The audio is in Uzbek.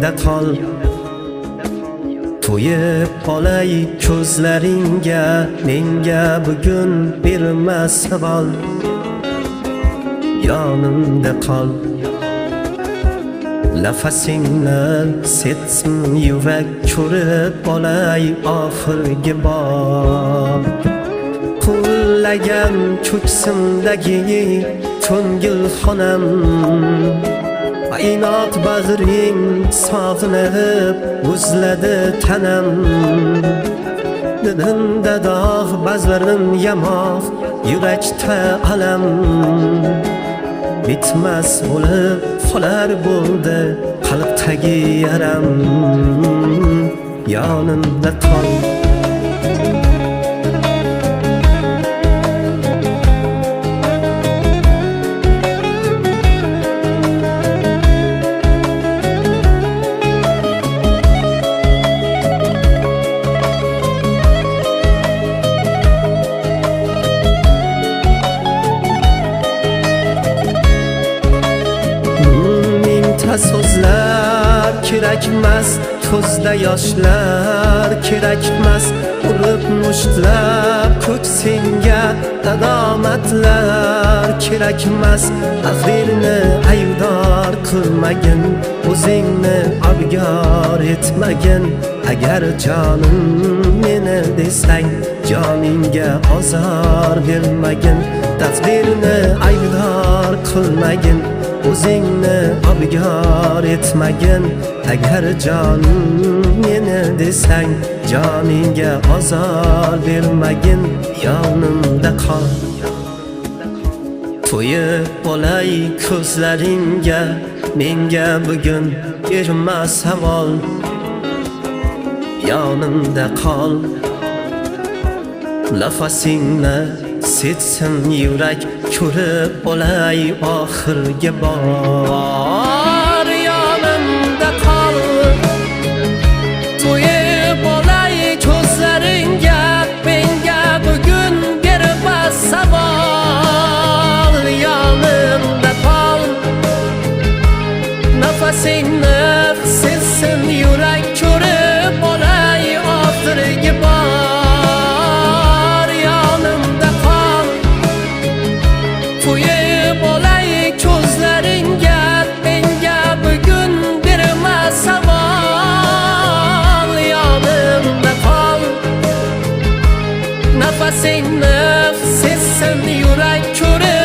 yonimda qol. To'yib qolay ko'zlaringga, menga bugun berma savol. Yonimda qol. Nafasingni setsin yurak, ko'rib qolay oxirgi bor. Qullagan ko'ksimdagi ko'ngil xonam, aynot bag'ring sog'inib o'zladi tanam. Dilimda dog' ba'zlarim yamoq, yurakda alam. Bitmas bo'lib qolar bo'ldi qalbdagi yaram. Yonimda qol. So'zlar kerakmas, ko'zda yoshlar kerakmas. Urib mushtlab ko'ksingga adomatlar kerakmas. Taqdirni aybdor qilmagin, o'zingni abgor etmagin. Agar jonim meni desang, joningga ozor bermagin. Taqdirni aybdor qilmagin, o'zingni abgor etmagin. Agar jonim meni desang, joningga ozor bermagin. Yonimda qol. To'yib qolay ko'zlaringga, menga bugun berma savol. Yonimda qol. Nafasingni setsin yurak, ko'rib qolay oxirgi bor. Yonimda qol. To'yib qolay ko'zlaringga, menga bugun berma savol. Yonimda qol. Nafasingni setsin yurak, ko'rib qolay oxirgi bor. Yonimda qol. To'yib qolay ko'zlaringga, menga bugun berma savol. Yonimda qol. Nafasingni setsin yurak, ko'rib